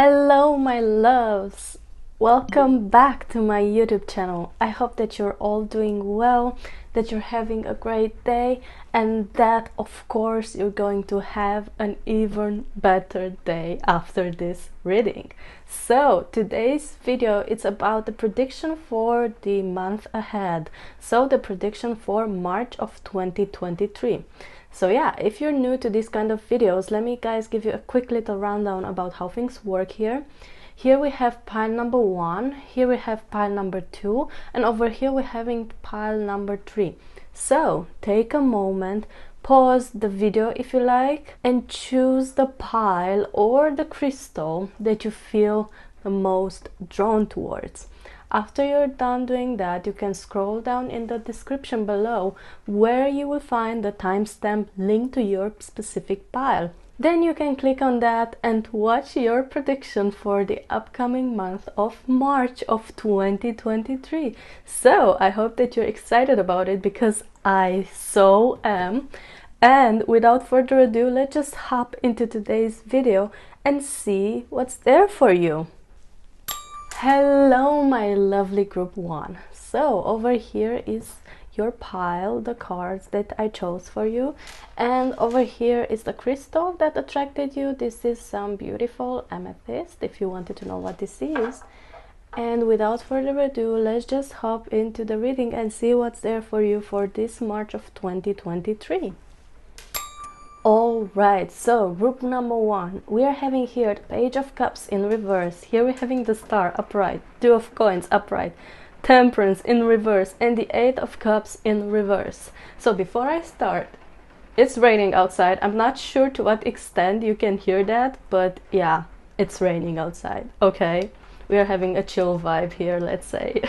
Hello my loves! Welcome back to my YouTube channel. I hope that you're all doing well, that you're having a great day, and that of course you're going to have an even better day after this reading. So today's video, it's about the prediction for the month ahead. So the prediction for March of 2023. So yeah, if you're new to these kind of videos, let me guys give you a quick little rundown about how things work here. Here we have pile number 1, here we have pile number 2, and over here we're having pile number 3. So take a moment, pause the video if you like, and choose the pile or the crystal that you feel the most drawn towards. After you're done doing that, you can scroll down in the description below where you will find the timestamp linked to your specific pile. Then you can click on that and watch your prediction for the upcoming month of March of 2023. So I hope that you're excited about it, because I so am. And without further ado, let's just hop into today's video and see what's there for you. Hello my lovely group 1. So over here is your pile, the cards that I chose for you, and over here is the crystal that attracted you. This is some beautiful amethyst, if you wanted to know what this is. And without further ado, let's just hop into the reading and see what's there for you for this March of 2023. Alright, so group number 1, we are having here the Page of Cups in reverse. Here we're having the Star upright, Two of Coins upright, Temperance in reverse, and the Eight of Cups in reverse. So before I start, it's raining outside. I'm not sure to what extent you can hear that, but yeah, it's raining outside, okay? We are having a chill vibe here, let's say.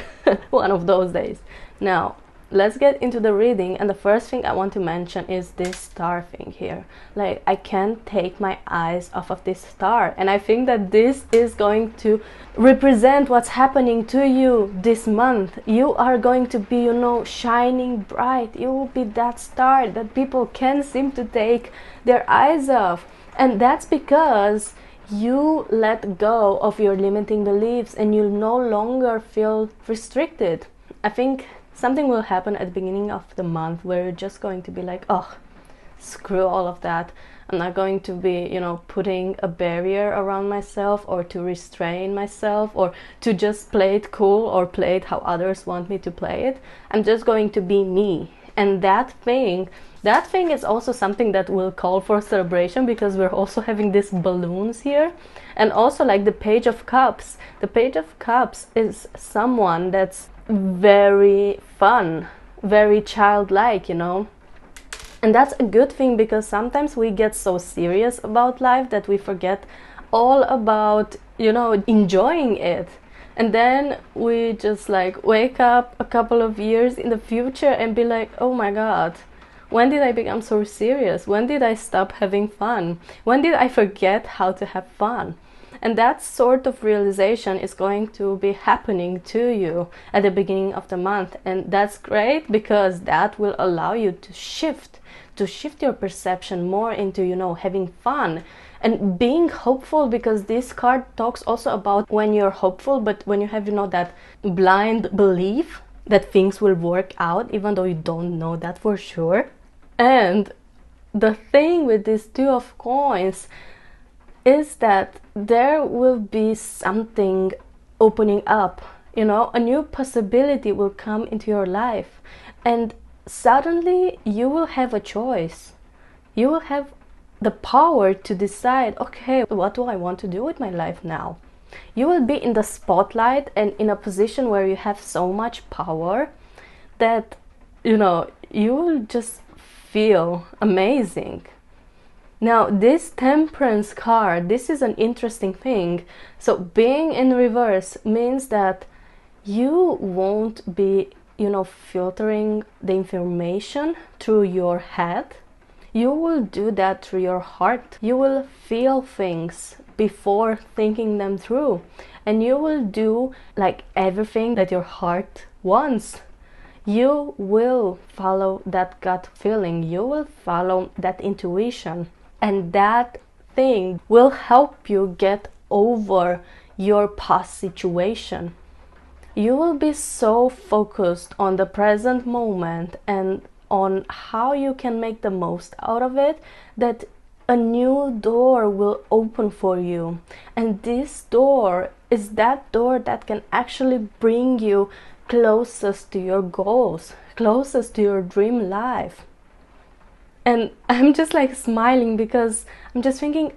One of those days. Now, let's get into the reading, and the first thing I want to mention is this star thing here. Like, I can't take my eyes off of this star, and I think that this is going to represent what's happening to you this month. You are going to be, you know, shining bright. You will be that star that people can't seem to take their eyes off, and that's because you let go of your limiting beliefs and you'll no longer feel restricted. I think something will happen at the beginning of the month where you're just going to be like, oh, screw all of that. I'm not going to be, you know, putting a barrier around myself or to restrain myself or to just play it cool or play it how others want me to play it. I'm just going to be me. And that thing is also something that will call for celebration, because we're also having these balloons here. And also like the Page of Cups. The Page of Cups is someone that's very fun, very childlike, you know. And that's a good thing, because sometimes we get so serious about life that we forget all about, you know, enjoying it. And then we just like wake up a couple of years in the future and be like, oh my god, when did I become so serious? When did I stop having fun? When did I forget how to have fun? And that sort of realization is going to be happening to you at the beginning of the month. And that's great, because that will allow you to shift your perception more into, you know, having fun and being hopeful, because this card talks also about when you're hopeful, but when you have, you know, that blind belief that things will work out, even though you don't know that for sure. And the thing with this Two of Coins is that there will be something opening up, you know, a new possibility will come into your life, and suddenly you will have a choice. You will have the power to decide, okay, what do I want to do with my life now? You will be in the spotlight and in a position where you have so much power that, you know, you will just feel amazing. Now, this Temperance card, this is an interesting thing. So being in reverse means that you won't be, you know, filtering the information through your head. You will do that through your heart. You will feel things before thinking them through. And you will do like everything that your heart wants. You will follow that gut feeling. You will follow that intuition. And that thing will help you get over your past situation. You will be so focused on the present moment and on how you can make the most out of it that a new door will open for you. And this door is that door that can actually bring you closest to your goals, closest to your dream life. And I'm just like smiling because I'm just thinking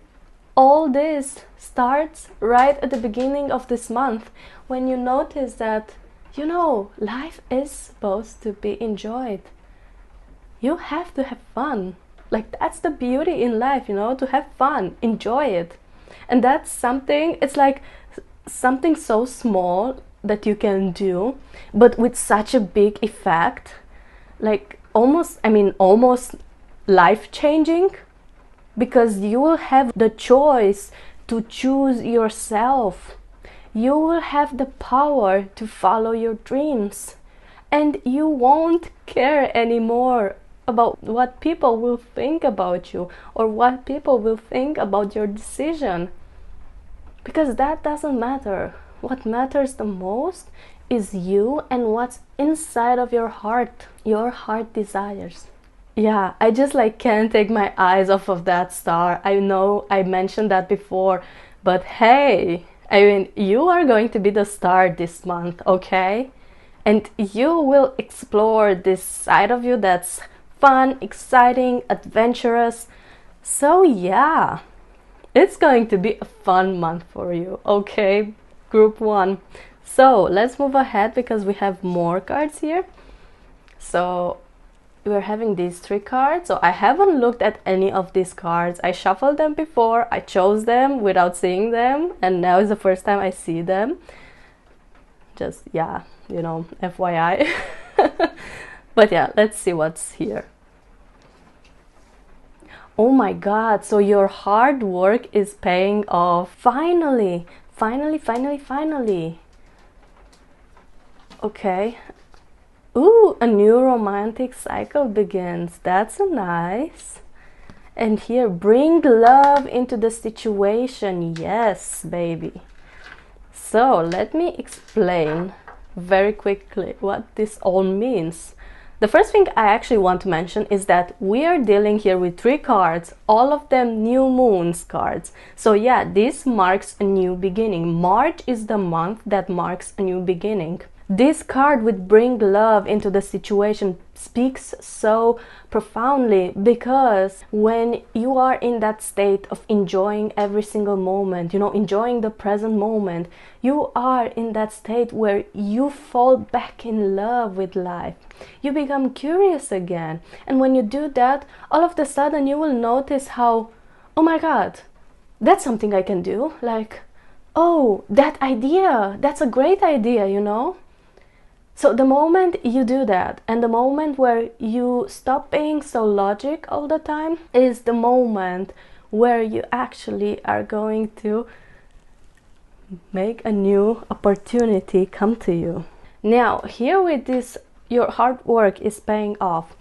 all this starts right at the beginning of this month when you notice that, you know, life is supposed to be enjoyed. You have to have fun. Like, that's the beauty in life, you know, to have fun, enjoy it. And that's something, it's like something so small that you can do, but with such a big effect, like almost life-changing, because you will have the choice to choose yourself. You will have the power to follow your dreams, and you won't care anymore about what people will think about you or what people will think about your decision, because that doesn't matter. What matters the most is you and what's inside of your heart desires. Yeah, I just like can't take my eyes off of that star. I know I mentioned that before, but hey, I mean, you are going to be the star this month, okay? And you will explore this side of you that's fun, exciting, adventurous. So yeah, it's going to be a fun month for you, okay, group 1. So let's move ahead because we have more cards here. So we're having these 3 cards. So I haven't looked at any of these cards. I shuffled them before, I chose them without seeing them, and now is the first time I see them. Just, yeah, you know, FYI. But yeah, let's see what's here. Oh my god, so your hard work is paying off. Finally. Okay. Ooh, a new romantic cycle begins. That's nice. And here, bring love into the situation. Yes, baby. So let me explain very quickly what this all means. The first thing I actually want to mention is that we are dealing here with 3 cards, all of them new moons cards. So yeah, this marks a new beginning. March is the month that marks a new beginning. This card with bring love into the situation speaks so profoundly, because when you are in that state of enjoying every single moment, you know, enjoying the present moment, you are in that state where you fall back in love with life. You become curious again. And when you do that, all of a sudden you will notice how, oh my god, that's something I can do. Like, oh, that idea, that's a great idea, you know? So the moment you do that, and the moment where you stop being so logic all the time, is the moment where you actually are going to make a new opportunity come to you. Now, here with this, your hard work is paying off.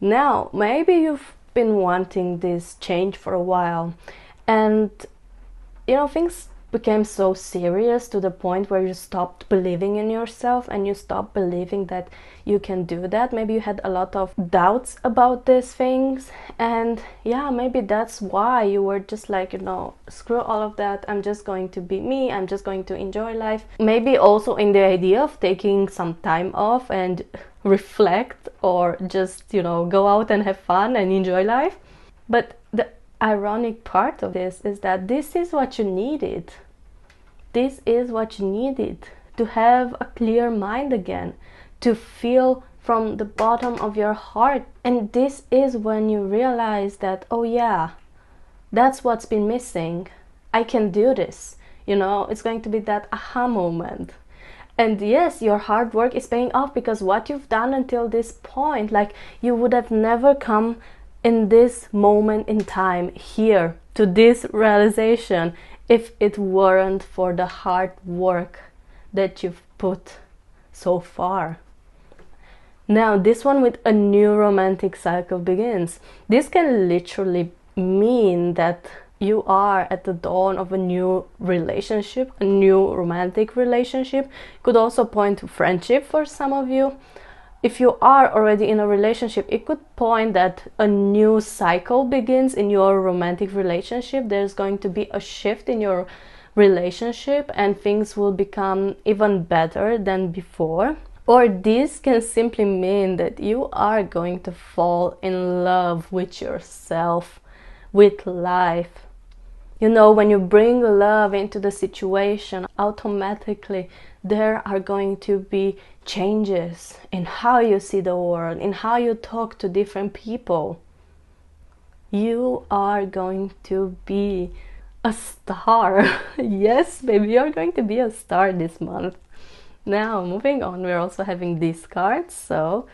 Now, maybe you've been wanting this change for a while, and you know, things became so serious to the point where you stopped believing in yourself and you stopped believing that you can do that. Maybe you had a lot of doubts about these things, and yeah, maybe that's why you were just like, you know, screw all of that, I'm just going to be me, I'm just going to enjoy life. Maybe also in the idea of taking some time off and reflect, or just, you know, go out and have fun and enjoy life. But the ironic part of this is that this is what you needed. This is what you needed to have a clear mind again, to feel from the bottom of your heart. And this is when you realize that, oh yeah, that's what's been missing. I can do this. You know, it's going to be that aha moment. And yes, your hard work is paying off, because what you've done until this point, like, you would have never come in this moment in time here to this realization if it weren't for the hard work that you've put so far. Now, this one with a new romantic cycle begins. This can literally mean that you are at the dawn of a new relationship, a new romantic relationship. Could also point to friendship for some of you. If you are already in a relationship, it could point that a new cycle begins in your romantic relationship. There's going to be a shift in your relationship and things will become even better than before. Or this can simply mean that you are going to fall in love with yourself, with life. You know, when you bring love into the situation, automatically there are going to be changes in how you see the world, in how you talk to different people. You are going to be a star. Yes, baby, you're going to be a star this month. Now, moving on, we're also having these cards. So,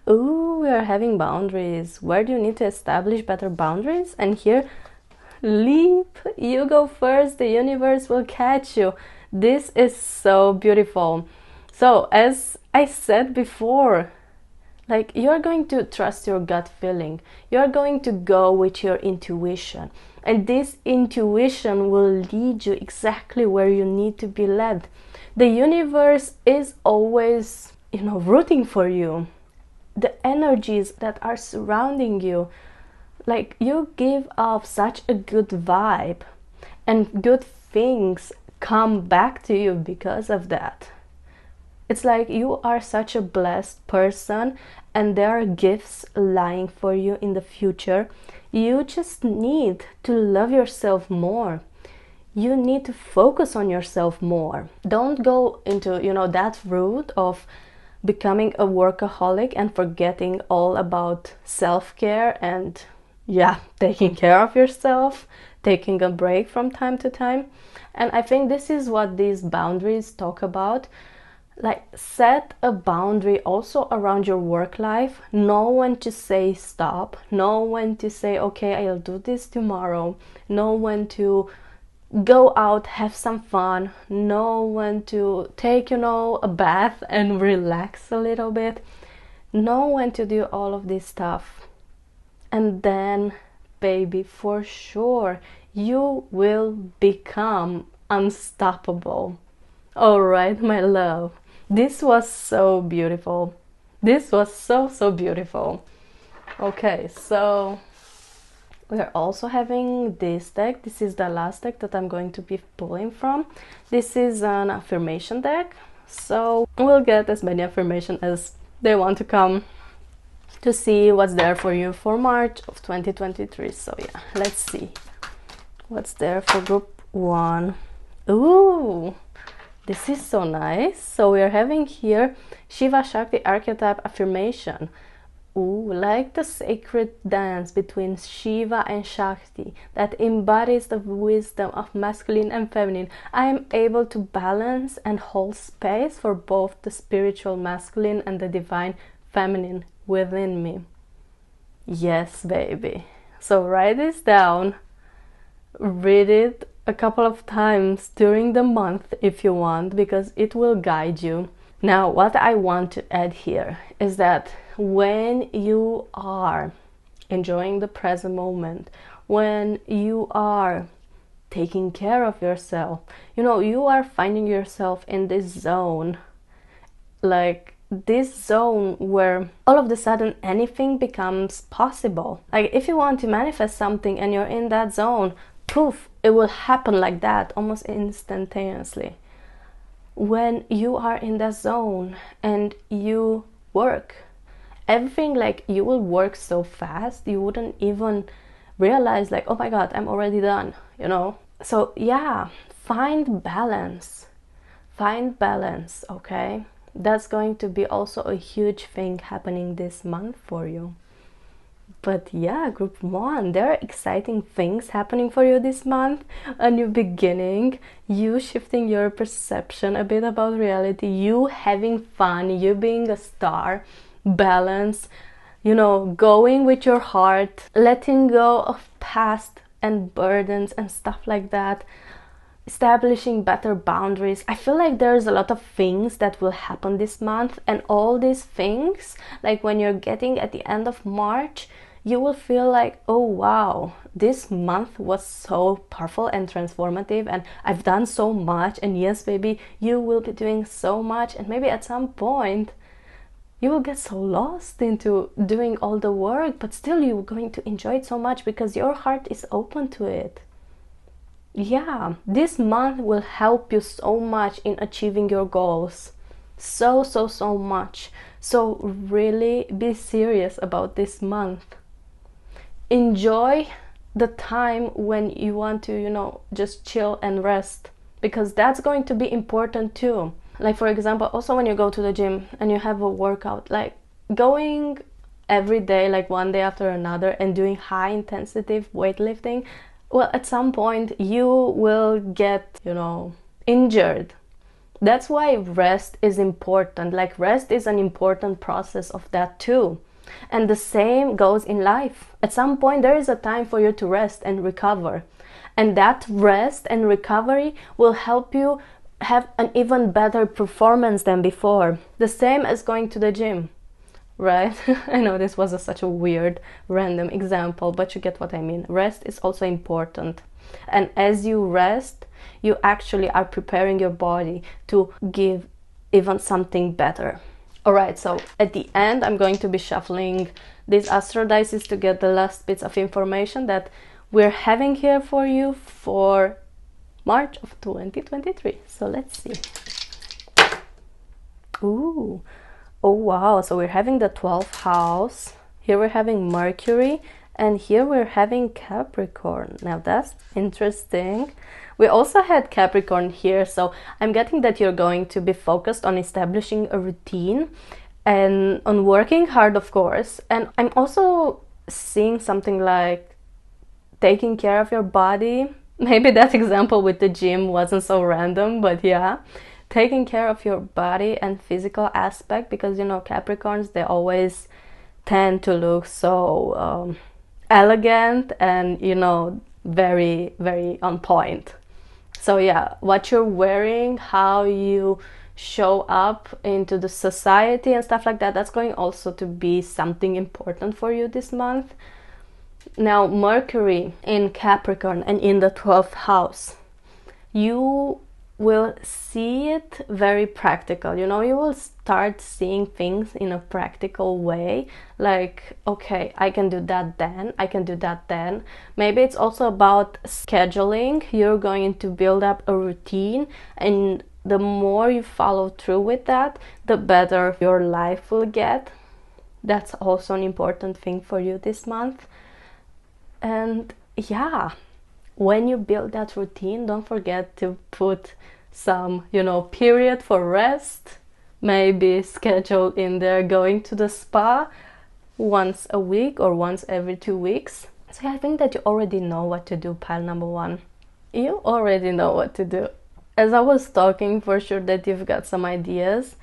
we are having boundaries. Where do you need to establish better boundaries? And here, leap, you go first, the universe will catch you. This is so beautiful. So, as I said before, like, you're going to trust your gut feeling. You're going to go with your intuition. And this intuition will lead you exactly where you need to be led. The universe is always, rooting for you. The energies that are surrounding you, like, you give off such a good vibe, and good things come back to you because of that. It's like you are such a blessed person and there are gifts lying for you in the future. You just need to love yourself more. You need to focus on yourself more. Don't go into, that route of becoming a workaholic and forgetting all about self-care and, taking care of yourself, taking a break from time to time. And I think this is what these boundaries talk about. Like, set a boundary also around your work life. Know when to say stop. Know when to say, okay, I'll do this tomorrow. Know when to go out, have some fun. Know when to take, a bath and relax a little bit. Know when to do all of this stuff. And then, baby, for sure, you will become unstoppable. All right, my love. This was so beautiful. This was so beautiful. Okay, so we're also having this deck. This is the last deck that I'm going to be pulling from. This is an affirmation deck. So we'll get as many affirmations as they want to come to see what's there for you for March of 2023. So yeah, let's see what's there for group 1. Ooh, this is so nice. So we are having here Shiva Shakti archetype affirmation. Ooh, like the sacred dance between Shiva and Shakti that embodies the wisdom of masculine and feminine, I am able to balance and hold space for both the spiritual masculine and the divine feminine within me. Yes, baby. So write this down, read it a couple of times during the month if you want, because it will guide you. Now, what I want to add here is that when you are enjoying the present moment, when you are taking care of yourself, you are finding yourself in this zone, like this zone where all of a sudden anything becomes possible. Like, if you want to manifest something and you're in that zone, poof, it will happen like that, almost instantaneously. When you are in that zone and you work, everything, like, you will work so fast you wouldn't even realize, like, oh my god, I'm already done, So yeah, find balance, okay? That's going to be also a huge thing happening this month for you. But yeah, group 1, there are exciting things happening for you this month. A new beginning, you shifting your perception a bit about reality, you having fun, you being a star, balance, going with your heart, letting go of past and burdens and stuff like that, establishing better boundaries. I feel like there's a lot of things that will happen this month, and all these things, like when you're getting at the end of March, you will feel like, oh wow, this month was so powerful and transformative, and I've done so much. And yes, baby, you will be doing so much, and maybe at some point you will get so lost into doing all the work, but still you're going to enjoy it so much because your heart is open to it. Yeah, this month will help you so much in achieving your goals. So much. So really be serious about this month. Enjoy the time when you want to, just chill and rest, because that's going to be important too. Like, for example, also when you go to the gym and you have a workout, like going every day, like one day after another, and doing high intensity weightlifting, well, at some point you will get, injured. That's why rest is important. Like, rest is an important process of that too. And the same goes in life. At some point there is a time for you to rest and recover. And that rest and recovery will help you have an even better performance than before. The same as going to the gym, right? I know this was such a weird, random example, but you get what I mean. Rest is also important. And as you rest, you actually are preparing your body to give even something better. Alright, so at the end I'm going to be shuffling these astro dices to get the last bits of information that we're having here for you for March of 2023. So let's see. Ooh, oh wow, so we're having the 12th house. Here we're having Mercury, and here we're having Capricorn. Now that's interesting. We also had Capricorn here, so I'm getting that you're going to be focused on establishing a routine and on working hard, of course. And I'm also seeing something like taking care of your body. Maybe that example with the gym wasn't so random, but yeah, taking care of your body and physical aspect, because Capricorns, they always tend to look so elegant and very, very on point. So yeah, what you're wearing, how you show up into the society and stuff like that, that's going also to be something important for you this month. Now, Mercury in Capricorn and in the 12th house, you will see it very practical. You will start seeing things in a practical way, like, okay, I can do that then, I can do that then. Maybe it's also about scheduling. You're going to build up a routine, and the more you follow through with that, the better your life will get. That's also an important thing for you this month. And yeah, when you build that routine, don't forget to put some, period for rest. Maybe schedule in there going to the spa once a week or once every 2 weeks. So I think that you already know what to do, pile number one. You already know what to do. As I was talking, for sure that you've got some ideas.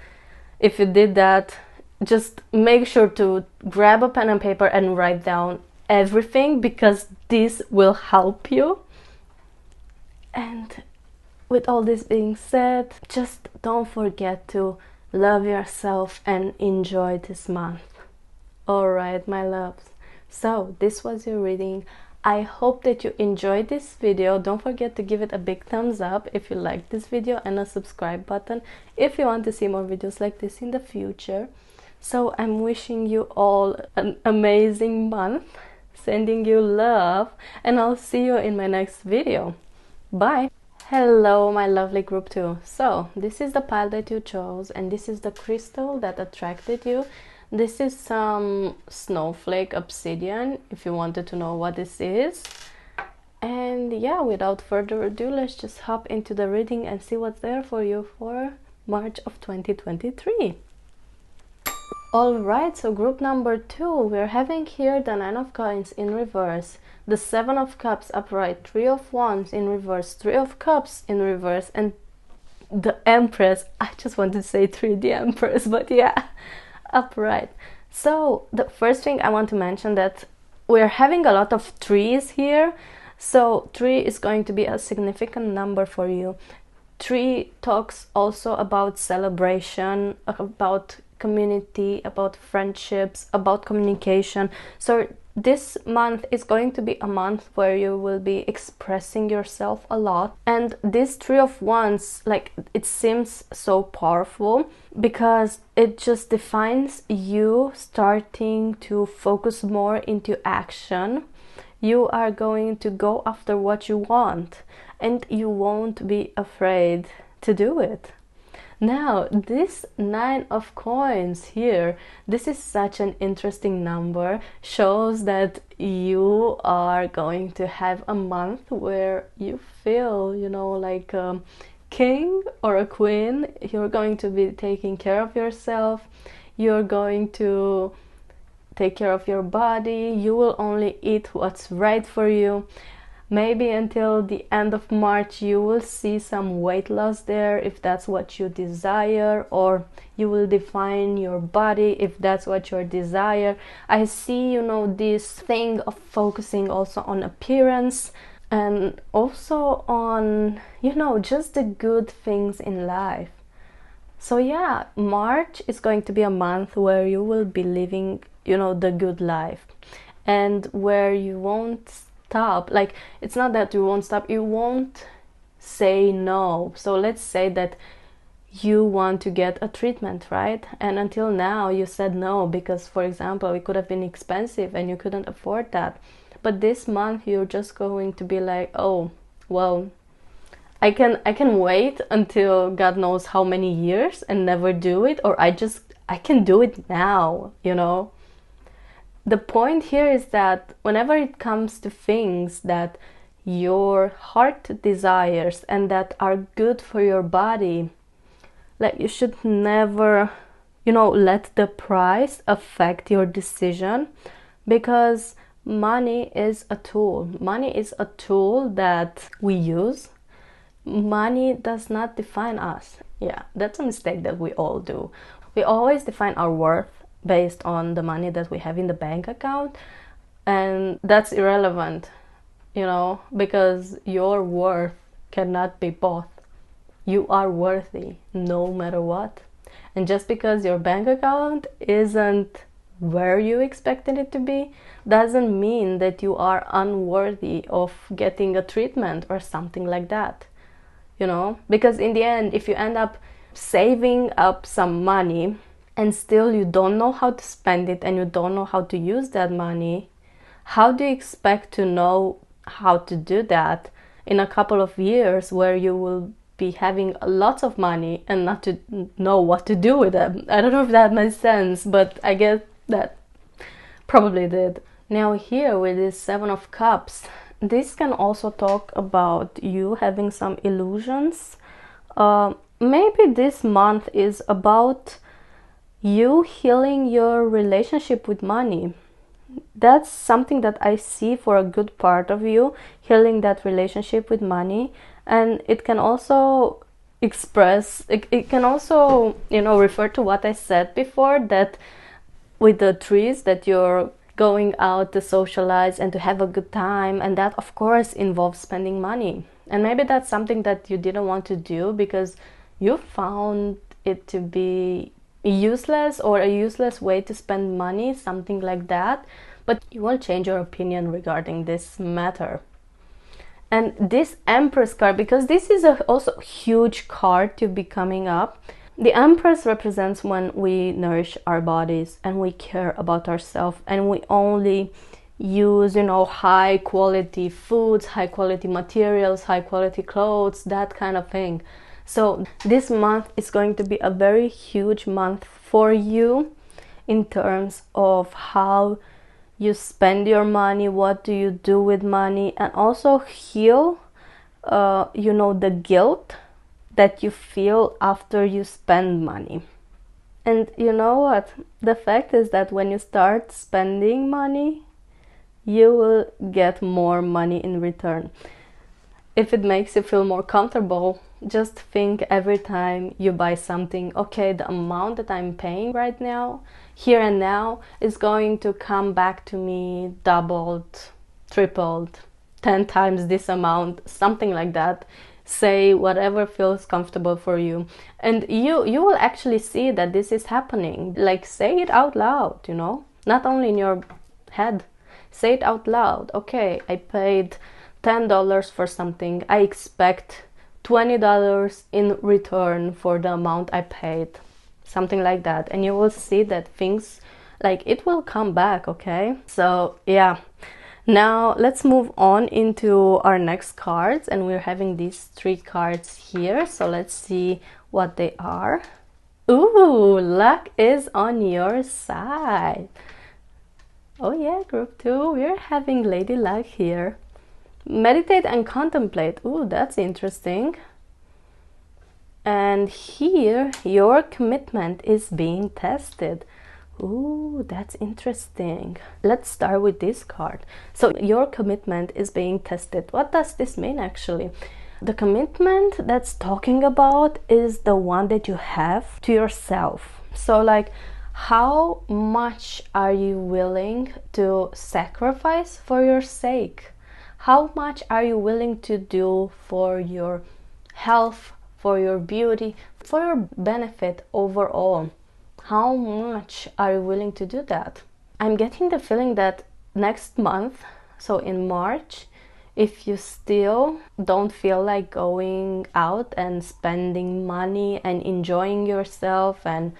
If you did that, just make sure to grab a pen and paper and write down everything, because this will help you. And with all this being said, just don't forget to love yourself and enjoy this month. Alright, my loves, so this was your reading. I hope that you enjoyed this video. Don't forget to give it a big thumbs up if you liked this video, and a subscribe button if you want to see more videos like this in the future. So I'm wishing you all an amazing month, sending you love, and I'll see you in my next video. Bye! Hello, my lovely group 2. So this is the pile that you chose, and this is the crystal that attracted you. This is some snowflake obsidian, if you wanted to know what this is. And yeah, without further ado, let's just hop into the reading and see what's there for you for March of 2023. Alright, so group number 2, we're having here the 9 of coins in reverse, the 7 of cups upright, 3 of wands in reverse, 3 of cups in reverse, and the Empress. I just wanted to say 3D Empress, but yeah, upright. So the first thing I want to mention that we're having a lot of 3s here. So 3 is going to be a significant number for you. 3 talks also about celebration, about community, about friendships, about communication. So this month is going to be a month where you will be expressing yourself a lot. And this Three of Wands, like, it seems so powerful because it just defines you starting to focus more into action. You are going to go after what you want, and you won't be afraid to do it. Now, this Nine of Coins here, this is such an interesting number, shows that you are going to have a month where you feel, you know, like a king or a queen. You're going to be taking care of yourself. You're going to take care of your body. You will only eat what's right for you. Maybe until the end of March you will see some weight loss there if that's what you desire, or you will define your body if that's what you desire. I see, you know, this thing of focusing also on appearance and also on, you know, just the good things in life. So yeah, March is going to be a month where you will be living, you know, the good life, and where you won't stop. Like, it's not that you won't stop, you won't say no. So let's say that you want to get a treatment, right? And until now you said no because, for example, it could have been expensive and you couldn't afford that. But this month you're just going to be like, oh, well, I can wait until God knows how many years and never do it, or I can do it now, you know. The point here is that whenever it comes to things that your heart desires and that are good for your body, like, you should never, you know, let the price affect your decision, because money is a tool. Money is a tool that we use. Money does not define us. Yeah, that's a mistake that we all do. We always define our worth based on the money that we have in the bank account, and that's irrelevant, you know, because your worth cannot be bought. You are worthy no matter what. And just because your bank account isn't where you expected it to be doesn't mean that you are unworthy of getting a treatment or something like that, you know. Because in the end, if you end up saving up some money and still you don't know how to spend it and you don't know how to use that money, how do you expect to know how to do that in a couple of years where you will be having lots of money and not to know what to do with them? I don't know if that makes sense, but I guess that probably did. Now here with this Seven of Cups, this can also talk about you having some illusions. Maybe this month is about you healing your relationship with money. That's something that I see for a good part of you, healing that relationship with money. And it can also express, it can also, you know, refer to what I said before, that with the trees, that you're going out to socialize and to have a good time, and that of course involves spending money. And maybe that's something that you didn't want to do because you found it to be useless, or a useless way to spend money, something like that. But you will change your opinion regarding this matter. And this Empress card, because this is also a huge card to be coming up. The Empress represents when we nourish our bodies and we care about ourselves, and we only use, you know, high quality foods, high quality materials, high quality clothes, that kind of thing. So this month is going to be a very huge month for you in terms of how you spend your money, what do you do with money, and also heal, you know, the guilt that you feel after you spend money. And you know what? The fact is that when you start spending money, you will get more money in return. If it makes you feel more comfortable, just think every time you buy something, okay, the amount that I'm paying right now, here and now, is going to come back to me doubled, tripled, 10 times this amount, something like that. Say whatever feels comfortable for you, and you will actually see that this is happening. Like, say it out loud, you know, not only in your head. Say it out loud. Okay, I paid $10 for something. I expect $20 in return for the amount I paid. Something like that. And you will see that things, like, it will come back, okay? So, yeah. Now, let's move on into our next cards. And we're having these 3 cards here. So, let's see what they are. Ooh, luck is on your side. Oh yeah, group 2, we're having Lady Luck here. Meditate and contemplate. Ooh, that's interesting. And here, your commitment is being tested. Ooh, that's interesting. Let's start with this card. So, your commitment is being tested. What does this mean actually? The commitment that's talking about is the one that you have to yourself. So, like, how much are you willing to sacrifice for your sake? How much are you willing to do for your health, for your beauty, for your benefit overall? How much are you willing to do that? I'm getting the feeling that next month, so in March, if you still don't feel like going out and spending money and enjoying yourself and,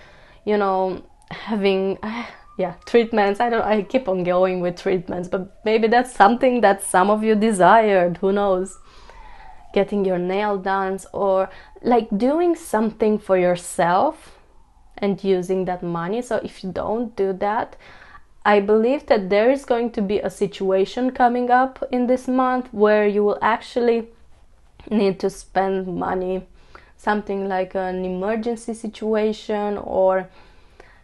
you know, having treatments, I keep on going with treatments, but maybe that's something that some of you desired, who knows, getting your nail done or like doing something for yourself and using that money. So if you don't do that, I believe that there is going to be a situation coming up in this month where you will actually need to spend money. Something like an emergency situation, or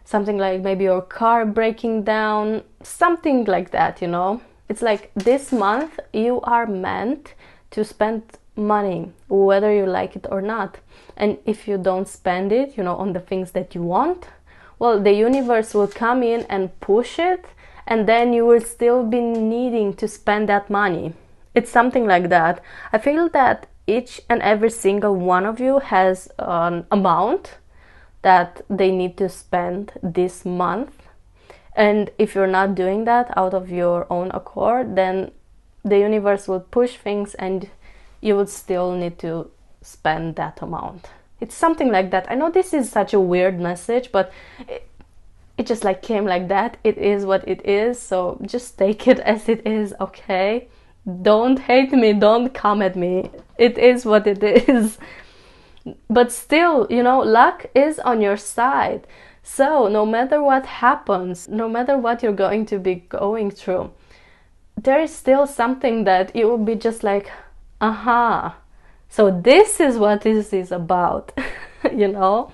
something like maybe your car breaking down, something like that, you know. It's like this month you are meant to spend money, whether you like it or not. And if you don't spend it, you know, on the things that you want, well, the universe will come in and push it, and then you will still be needing to spend that money. It's something like that. I feel that each and every single one of you has an amount that they need to spend this month. And if you're not doing that out of your own accord, then the universe will push things and you would still need to spend that amount. It's something like that. I know this is such a weird message, but it just like came like that. It is what it is, so just take it as it is, okay? Don't hate me, don't come at me. It is what it is. But still, you know, luck is on your side. So no matter what happens, no matter what you're going to be going through, there is still something that you will be just like, aha. So this is what this is about, you know?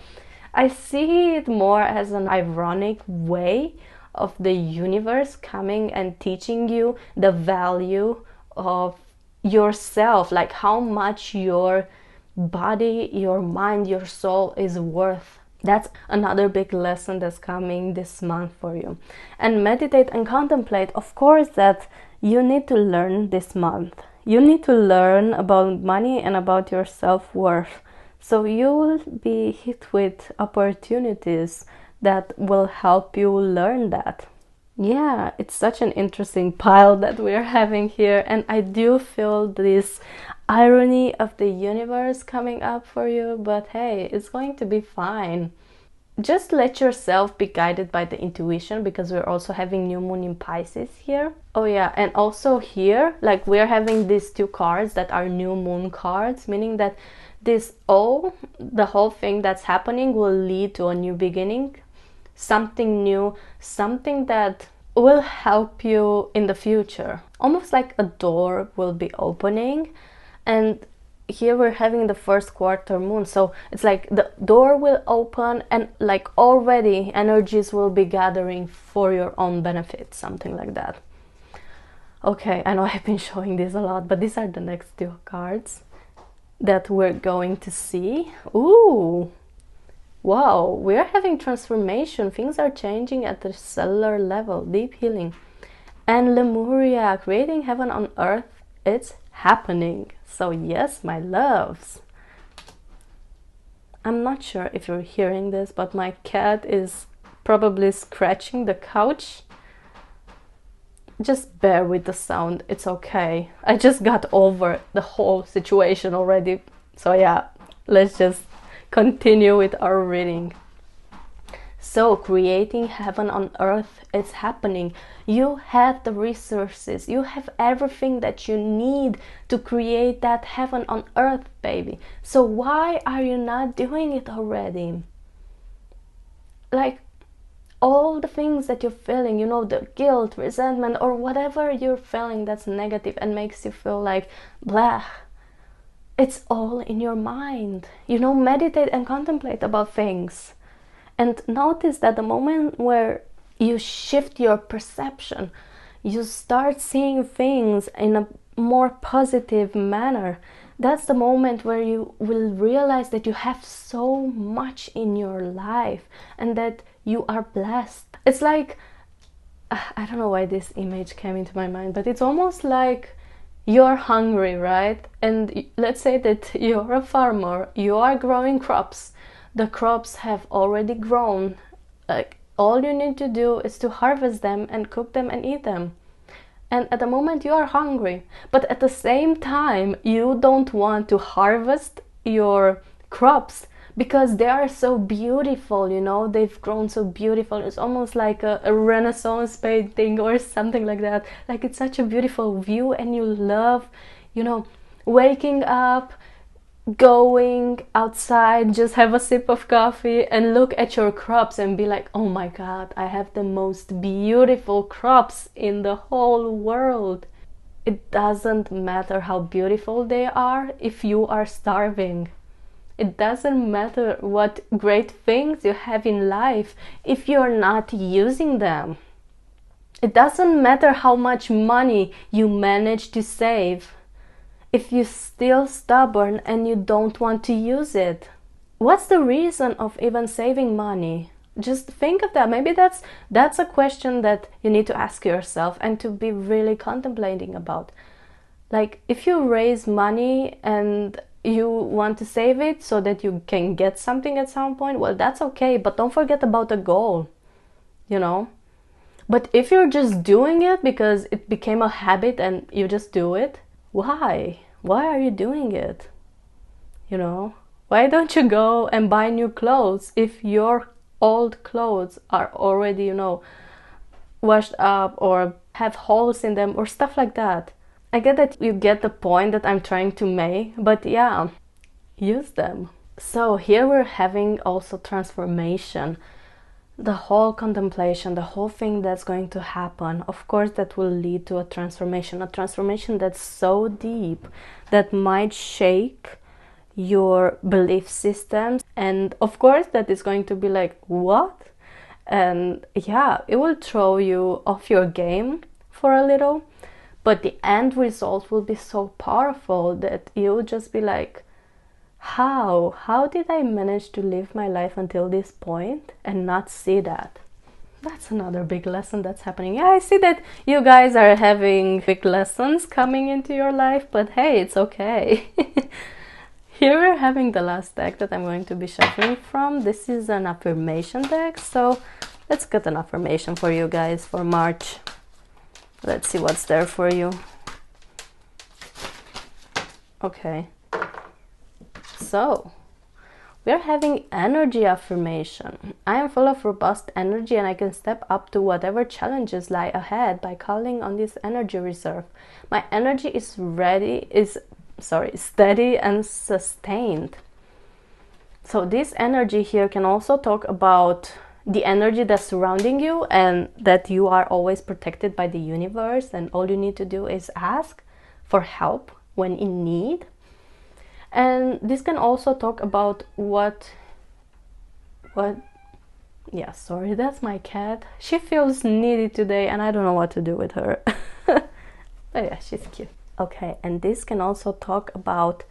I see it more as an ironic way of the universe coming and teaching you the value of yourself, like how much your body, your mind, your soul is worth. That's another big lesson that's coming this month for you. And meditate and contemplate, of course, that you need to learn this month. You need to learn about money and about your self-worth. So you will be hit with opportunities that will help you learn that. Yeah, it's such an interesting pile that we're having here, and I do feel this irony of the universe coming up for you, but hey, it's going to be fine. Just let yourself be guided by the intuition, because we're also having new moon in Pisces here. Oh yeah, and also here, like, we're having these 2 cards that are new moon cards, meaning that the whole thing that's happening will lead to a new beginning, something new, something that will help you in the future. Almost like a door will be opening, and here we're having the first quarter moon, so it's like the door will open and like already energies will be gathering for your own benefit, something like that. Okay, I know I've been showing this a lot, but these are the next 2 cards that we're going to see. Ooh, wow, we're having transformation. Things are changing at the cellular level, deep healing. And Lemuria, creating heaven on earth, it's happening. So yes, my loves. I'm not sure if you're hearing this, but my cat is probably scratching the couch. just bear with the sound, it's okay. I just got over the whole situation already. So yeah, let's just continue with our reading. So, creating heaven on earth, it's happening. You have the resources, you have everything that you need to create that heaven on earth, baby. So why are you not doing it already? Like, all the things that you're feeling, you know, the guilt, resentment, or whatever you're feeling that's negative and makes you feel like blah, it's all in your mind. You know, meditate and contemplate about things. And notice that the moment where you shift your perception, you start seeing things in a more positive manner. That's the moment where you will realize that you have so much in your life and that you are blessed. It's like, I don't know why this image came into my mind, but it's almost like you're hungry, right? And let's say that you're a farmer, you are growing crops. The crops have already grown. Like, all you need to do is to harvest them and cook them and eat them. And at the moment you are hungry, but at the same time you don't want to harvest your crops because they are so beautiful, you know, they've grown so beautiful. It's almost like a Renaissance painting or something like that. Like, it's such a beautiful view and you love, you know, waking up, going outside, just have a sip of coffee and look at your crops and be like, oh my god, I have the most beautiful crops in the whole world. It doesn't matter how beautiful they are if you are starving. It doesn't matter what great things you have in life if you're not using them. It doesn't matter how much money you manage to save if you're still stubborn and you don't want to use it. What's the reason of even saving money? Just think of that. Maybe that's a question that you need to ask yourself and to be really contemplating about. Like, if you raise money and you want to save it so that you can get something at some point, well, that's okay, but don't forget about the goal, you know? But if you're just doing it because it became a habit and you just do it, why? Why are you doing it? You know? Why don't you go and buy new clothes if your old clothes are already, you know, washed up or have holes in them or stuff like that? I get that you get the point that I'm trying to make, but yeah, use them. So here we're having also transformation. The whole contemplation, the whole thing that's going to happen, of course that will lead to a transformation that's so deep that might shake your belief systems, and of course that is going to be like, what? And yeah, it will throw you off your game for a little, but the end result will be so powerful that you'll just be like, how did I manage to live my life until this point and not see that? That's another big lesson that's happening. Yeah, I see that you guys are having big lessons coming into your life, but hey, it's okay. Here we're having the last deck that I'm going to be shuffling from. This is an affirmation deck, so let's get an affirmation for you guys for March. Let's see what's there for you. Okay. So, we're having energy affirmation. I am full of robust energy and I can step up to whatever challenges lie ahead by calling on this energy reserve. My energy is steady and sustained. So this energy here can also talk about the energy that's surrounding you and that you are always protected by the universe, and all you need to do is ask for help when in need. And this can also talk about yeah, sorry, that's my cat. She feels needy today and I don't know what to do with her. But yeah, she's cute. Okay, and this can also talk about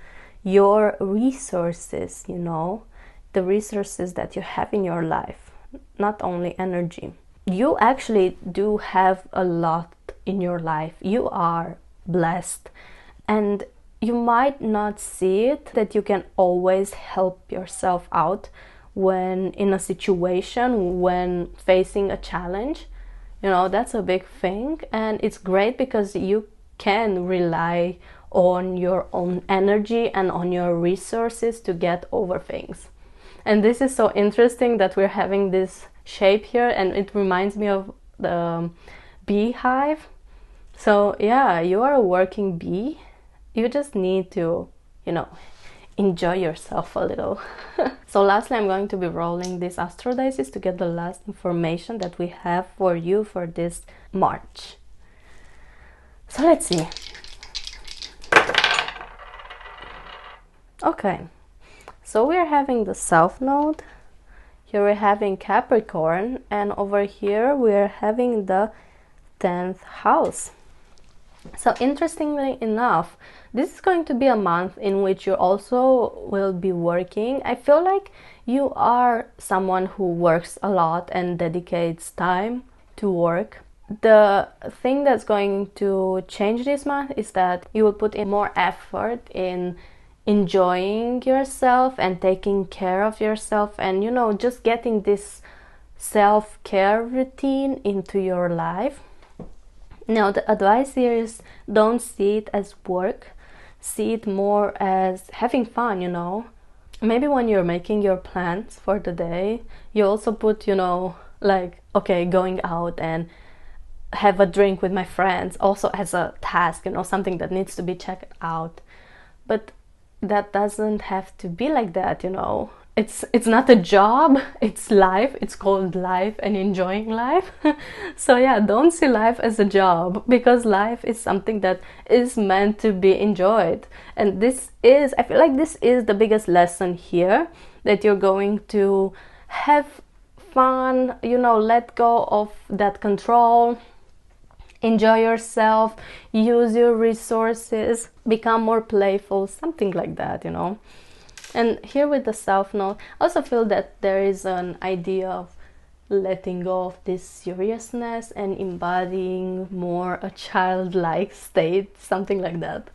your resources, you know, the resources that you have in your life, not only energy. You actually do have a lot in your life. You are blessed, and you might not see it, that you can always help yourself out when in a situation, when facing a challenge. You know, that's a big thing, and it's great because you can rely on your own energy and on your resources to get over things. And this is so interesting that we're having this shape here, and it reminds me of the beehive. So yeah, you are a working bee. You just need to, you know, enjoy yourself a little. So lastly, I'm going to be rolling these astro dices to get the last information that we have for you for this March. So let's see. Okay, so we're having the South Node, here we're having Capricorn, and over here we're having the 10th house. So interestingly enough, this is going to be a month in which you also will be working. I feel like you are someone who works a lot and dedicates time to work. The thing that's going to change this month is that you will put in more effort in enjoying yourself and taking care of yourself, and you know, just getting this self-care routine into your life. Now, the advice here is don't see it as work, see it more as having fun, you know. Maybe when you're making your plans for the day, you also put, you know, like, okay, going out and have a drink with my friends also as a task, you know, something that needs to be checked out. But that doesn't have to be like that, you know. It's not a job, it's life. It's called life and enjoying life. So yeah, don't see life as a job, because life is something that is meant to be enjoyed. And this is, I feel like this is the biggest lesson here, that you're going to have fun, you know, let go of that control, enjoy yourself, use your resources, become more playful, something like that, you know. And here with the South Node, I also feel that there is an idea of letting go of this seriousness and embodying more a childlike state, something like that.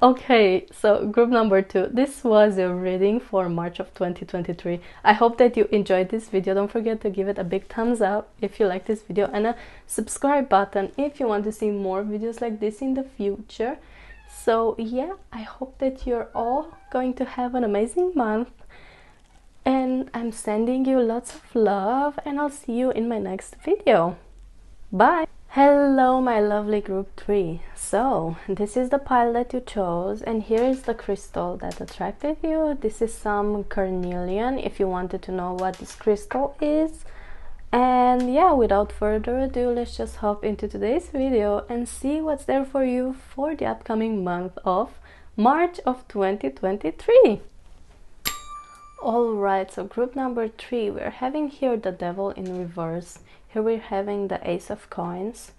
Okay, so group number 2. This was a reading for March of 2023. I hope that you enjoyed this video. Don't forget to give it a big thumbs up if you like this video, and a subscribe button if you want to see more videos like this in the future. So yeah, I hope that you're all going to have an amazing month, and I'm sending you lots of love, and I'll see you in my next video. Bye! Hello my lovely group 3. So this is the pile that you chose, and here is the crystal that attracted you. This is some carnelian, if you wanted to know what this crystal is. And yeah, without further ado, let's just hop into today's video and see what's there for you for the upcoming month of March of 2023. Alright, so group number 3, we're having here the Devil in reverse. Here we're having the Ace of Coins,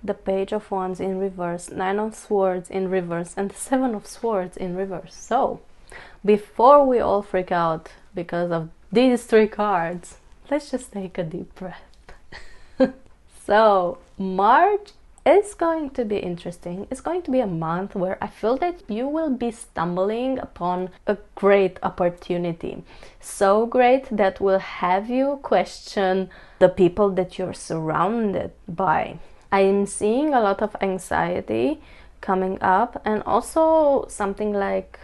the Page of Wands in reverse, 9 of Swords in reverse, and the 7 of Swords in reverse. So, before we all freak out because of these 3 cards, let's just take a deep breath. So, March is going to be interesting. It's going to be a month where I feel that you will be stumbling upon a great opportunity. So great that will have you question the people that you're surrounded by. I'm seeing a lot of anxiety coming up, and also something like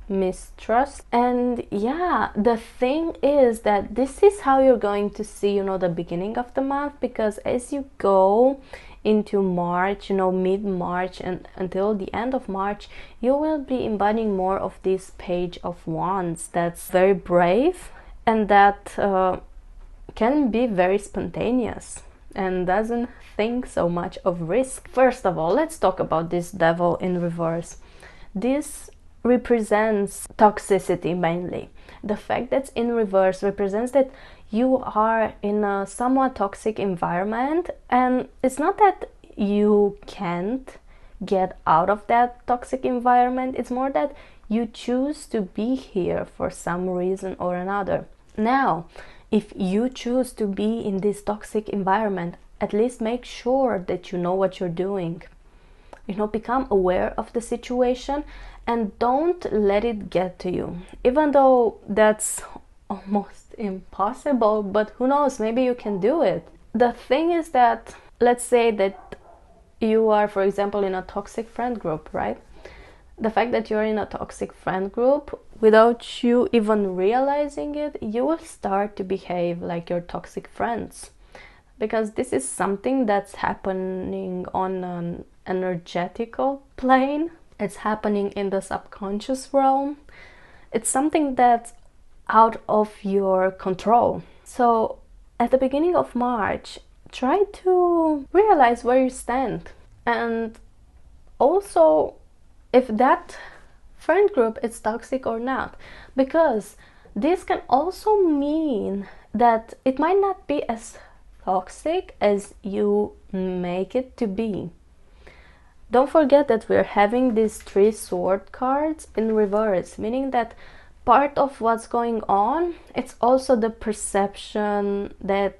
mistrust. And yeah, the thing is that this is how you're going to see, you know, the beginning of the month, because as you go into March, you know, mid-March and until the end of March, you will be embodying more of this Page of Wands that's very brave, and that can be very spontaneous and doesn't think so much of risk. First of all, let's talk about this Devil in reverse. This represents toxicity mainly. The fact that it's in reverse represents that you are in a somewhat toxic environment, and it's not that you can't get out of that toxic environment, it's more that you choose to be here for some reason or another. Now, if you choose to be in this toxic environment, at least make sure that you know what you're doing. You know, become aware of the situation and don't let it get to you. Even though that's almost impossible, but who knows, maybe you can do it. The thing is that let's say that you are, for example, in a toxic friend group, right? The fact that you're in a toxic friend group, without you even realizing it, you will start to behave like your toxic friends. Because this is something that's happening on an energetical plane. It's happening in the subconscious realm. It's something that's out of your control. So at the beginning of March, try to realize where you stand. And also, if that friend group is toxic or not. Because this can also mean that it might not be as toxic as you make it to be. Don't forget that we're having these 3 sword cards in reverse, meaning that part of what's going on, it's also the perception that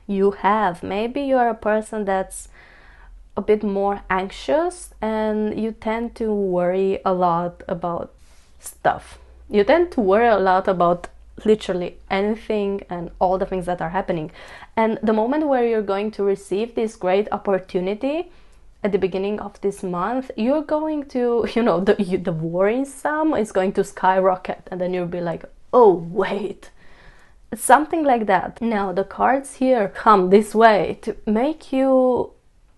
you have. Maybe you're a person that's a bit more anxious and you tend to worry a lot about stuff. You tend to worry a lot about literally anything and all the things that are happening. And the moment where you're going to receive this great opportunity at the beginning of this month, you're going to, the worrisome is going to skyrocket, and then you'll be like, oh wait, something like that. Now the cards here come this way to make you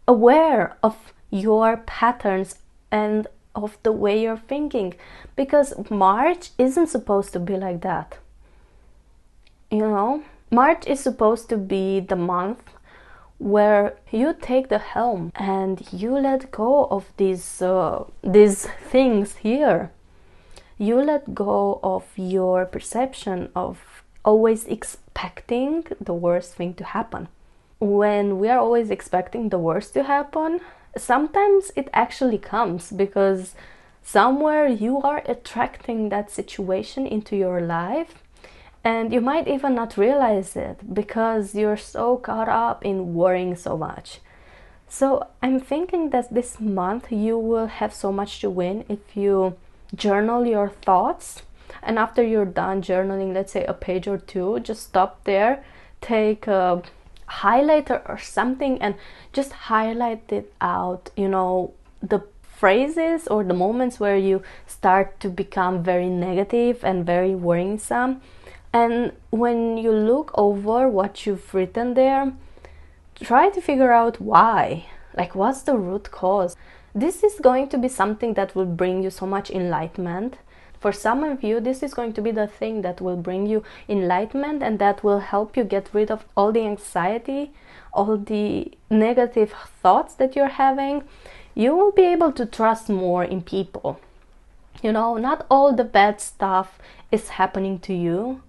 aware of your patterns and of the way you're thinking, because March isn't supposed to be like that. March is supposed to be the month where you take the helm and you let go of these things here. You let go of your perception of always expecting the worst thing to happen. When we are always expecting the worst to happen, sometimes it actually comes, because somewhere you are attracting that situation into your life, and you might even not realize it because you're so caught up in worrying so much. So I'm thinking that this month you will have so much to win if you journal your thoughts, and after you're done journaling, let's say a page or 2, just stop there, take a highlighter or something and just highlight it out, the phrases or the moments where you start to become very negative and very worrisome. And when you look over what you've written there, try to figure out why. Like, what's the root cause? This is going to be something that will bring you so much enlightenment. For some of you, this is going to be the thing that will bring you enlightenment, and that will help you get rid of all the anxiety, all the negative thoughts that you're having. You will be able to trust more in people. Not all the bad stuff is happening to you.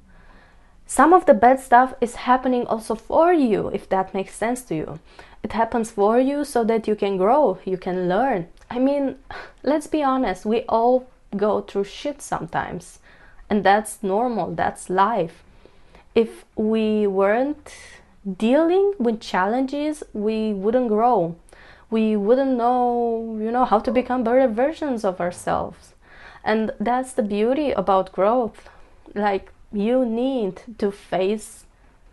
Some of the bad stuff is happening also for you, if that makes sense to you. It happens for you so that you can grow, you can learn. I mean, let's be honest, we all go through shit sometimes, and that's normal, that's life. If we weren't dealing with challenges, we wouldn't grow. We wouldn't know, how to become better versions of ourselves. And that's the beauty about growth. Like, you need to face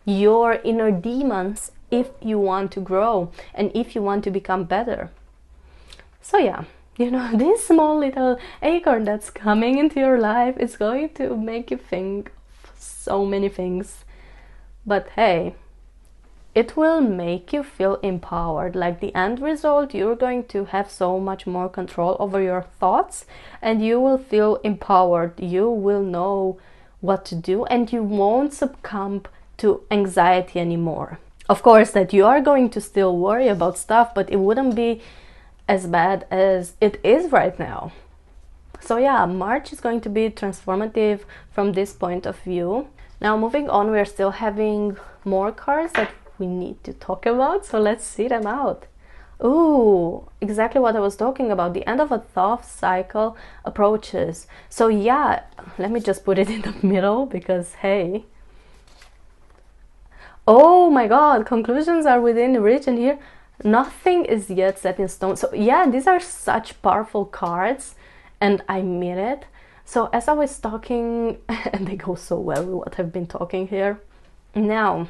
your inner demons if you want to grow and if you want to become better. So yeah, this small little acorn that's coming into your life is going to make you think of so many things. But hey, it will make you feel empowered. Like, the end result, you're going to have so much more control over your thoughts, and you will feel empowered. You will know what to do, and you won't succumb to anxiety anymore. Of course, that you are going to still worry about stuff, but it wouldn't be as bad as it is right now. So yeah, March is going to be transformative from this point of view. Now moving on, we're still having more cards that we need to talk about, so let's see them out. Ooh, exactly what I was talking about. The end of a thought cycle approaches. So yeah, let me just put it in the middle, because hey. Oh my god, conclusions are within reach, and here nothing is yet set in stone. So yeah, these are such powerful cards, and I mean it. So as I was talking, and they go so well with what I've been talking here. Now,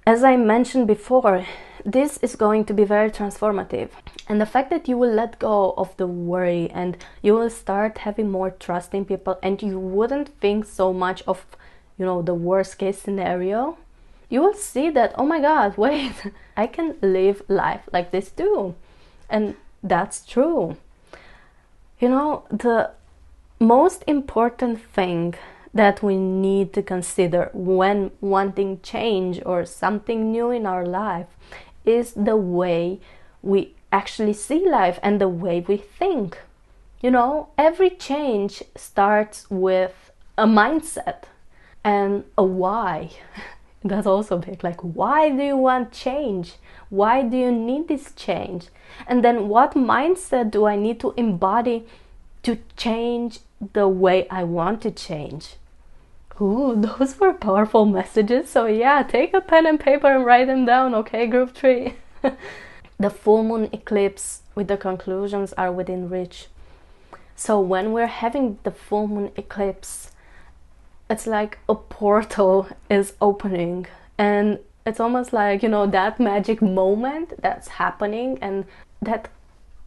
as I mentioned before, this is going to be very transformative. And the fact that you will let go of the worry and you will start having more trust in people, and you wouldn't think so much of, the worst case scenario, you will see that, oh my God, wait, I can live life like this too. And that's true. The most important thing that we need to consider when wanting change or something new in our life is the way we actually see life and the way we think. Every change starts with a mindset and a why. That's also big. Like, why do you want change? Why do you need this change? And then what mindset do I need to embody to change the way I want to change? Ooh, those were powerful messages. So yeah, take a pen and paper and write them down, okay, group 3. The full moon eclipse with the conclusions are within reach. So when we're having the full moon eclipse, it's like a portal is opening, and it's almost like, that magic moment that's happening, and that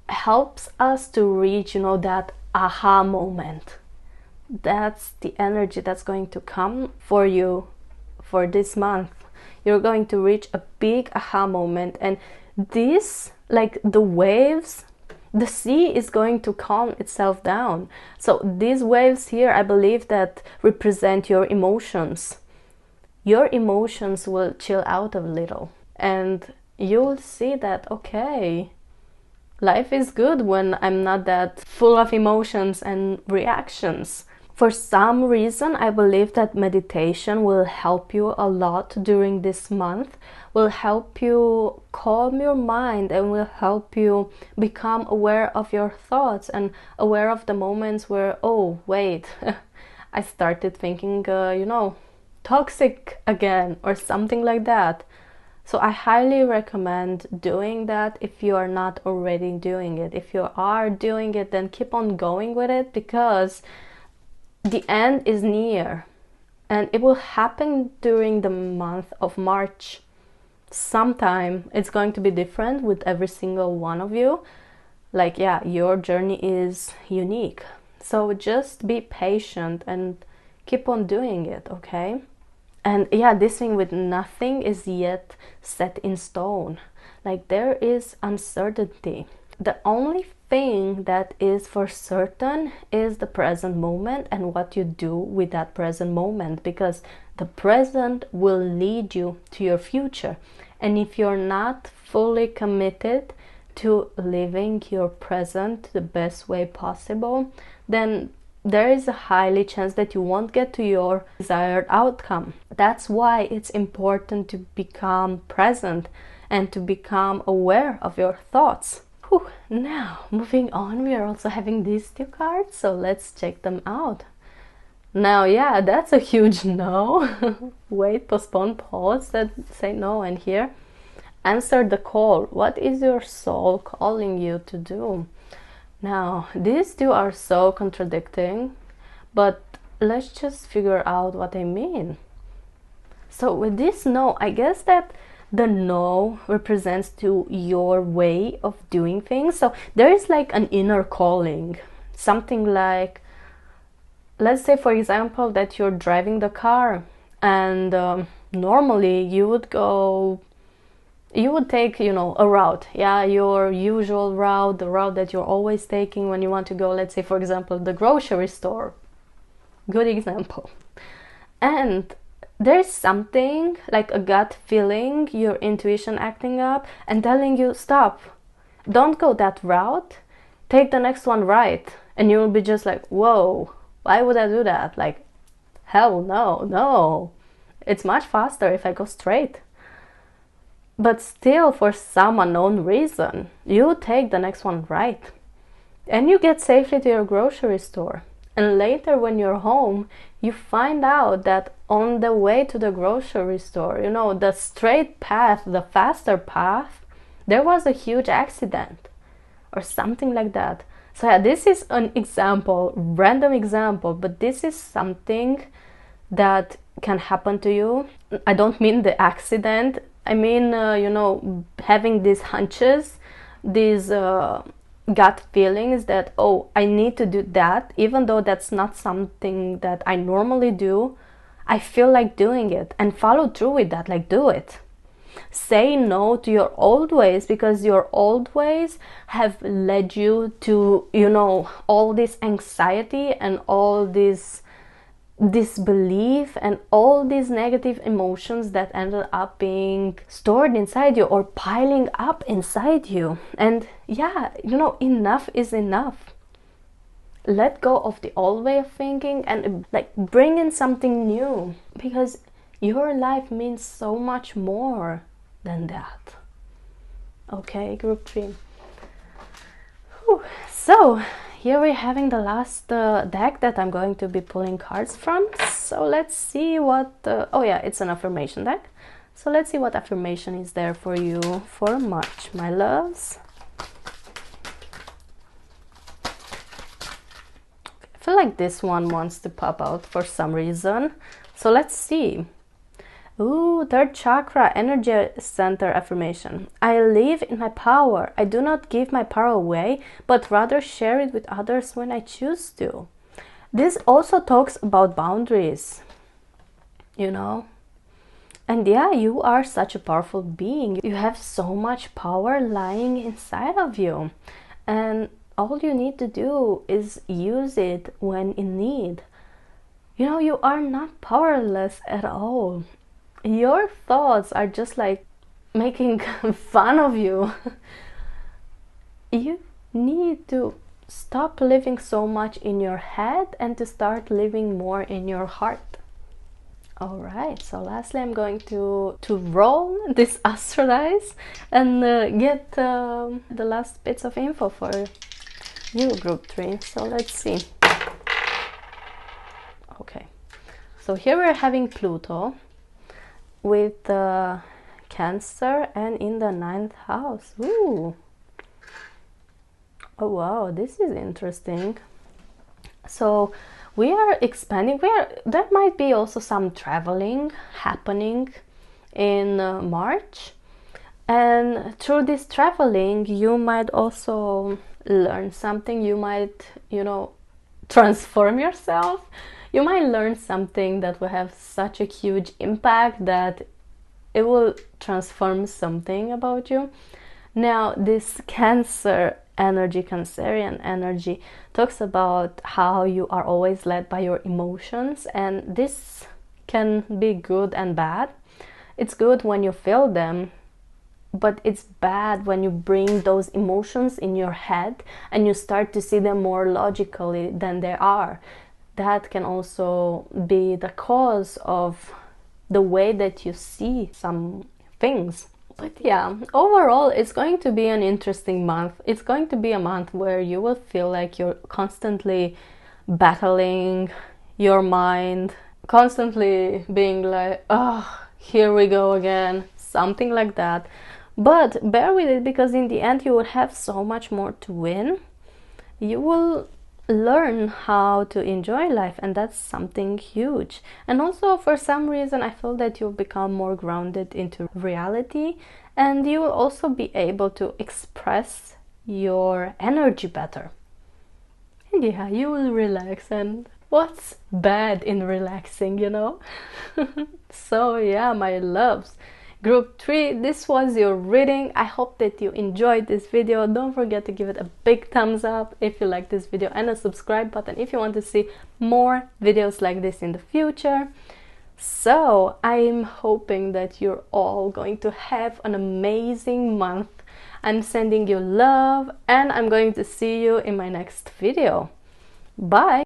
helps us to reach, that aha moment. That's the energy that's going to come for you for this month. You're going to reach a big aha moment, and this, like the waves, the sea is going to calm itself down. So these waves here, I believe, that represent your emotions. Your emotions will chill out a little, and you'll see that, okay, life is good when I'm not that full of emotions and reactions. For some reason, I believe that meditation will help you a lot during this month, will help you calm your mind, and will help you become aware of your thoughts and aware of the moments where, oh, wait, I started thinking, toxic again or something like that. So I highly recommend doing that if you are not already doing it. If you are doing it, then keep on going with it, because the end is near, and it will happen during the month of March. Sometime it's going to be different with every single one of you. Like, yeah, your journey is unique. So just be patient and keep on doing it, okay? And yeah, this thing with nothing is yet set in stone. Like, there is uncertainty. The only thing that is for certain is the present moment and what you do with that present moment, because the present will lead you to your future. And if you're not fully committed to living your present the best way possible, then there is a highly chance that you won't get to your desired outcome. That's why it's important to become present and to become aware of your thoughts. Whew. Now, moving on, we are also having these 2 cards, so let's check them out. Now, yeah, that's a huge no. Wait, postpone, pause, that say no. And here, answer the call. What is your soul calling you to do? Now, these 2 are so contradicting, but let's just figure out what they mean. So with this no, I guess that the no represents to your way of doing things. So there is like an inner calling, something like, let's say for example that you're driving the car, and normally you would take, a route, your usual route, the route that you're always taking when you want to go, let's say for example the grocery store, good example. And there's something like a gut feeling, your intuition acting up and telling you, stop, don't go that route, take the next one right. And you'll be just like, whoa, why would I do that? Like, hell no, it's much faster if I go straight. But still, for some unknown reason, you take the next one right, and you get safely to your grocery store. And later when you're home, you find out that on the way to the grocery store, the straight path, the faster path, there was a huge accident or something like that. So yeah, this is an example, random example, but this is something that can happen to you. I don't mean the accident I mean, you know, having these hunches, these gut feelings that, oh, I need to do that, even though that's not something that I normally do. I feel like doing it and follow through with that, like do it. Say no to your old ways, because your old ways have led you to, you know, all this anxiety and all this disbelief and all these negative emotions that ended up being stored inside you or piling up inside you. And yeah, you know, enough is enough. Let go of the old way of thinking and like bring in something new, because your life means so much more than that. Okay, group 3. Whew. So here we're having the last deck that I'm going to be pulling cards from. So let's see what oh yeah, it's an affirmation deck. So let's see what affirmation is there for you for March, my loves. I feel like this one wants to pop out for some reason. So let's see. Ooh, third chakra, energy center affirmation. I live in my power. I do not give my power away, but rather share it with others when I choose to. This also talks about boundaries, you know. And yeah, you are such a powerful being. You have so much power lying inside of you. And all you need to do is use it when in need. You know, you are not powerless at all. Your thoughts are just like making fun of you. You need to stop living so much in your head and to start living more in your heart. All right, so lastly I'm going to roll this astral dice and get the last bits of info for you, group 3. So let's see. Okay, so here we're having Pluto with Cancer and in the 9th house. Ooh. Oh wow, this is interesting. So we are expanding. There might be also some traveling happening in March, and through this traveling you might also learn something. You might, you know, transform yourself. You might learn something that will have such a huge impact that it will transform something about you. Now, this Cancer energy, Cancerian energy, talks about how you are always led by your emotions, and this can be good and bad. It's good when you feel them, but it's bad when you bring those emotions in your head and you start to see them more logically than they are. That can also be the cause of the way that you see some things. But yeah, overall it's going to be an interesting month. It's going to be a month where you will feel like you're constantly battling your mind, constantly being like, oh, here we go again, something like that. But bear with it, because in the end you will have so much more to win. You will learn how to enjoy life, and that's something huge. And also, for some reason, I feel that you'll become more grounded into reality, and you will also be able to express your energy better. And yeah, you will relax, and what's bad in relaxing, you know? So yeah, my loves, Group 3, this was your reading. I hope that you enjoyed this video. Don't forget to give it a big thumbs up if you like this video, and a subscribe button if you want to see more videos like this in the future. So I'm hoping that you're all going to have an amazing month. I'm sending you love, and I'm going to see you in my next video. Bye!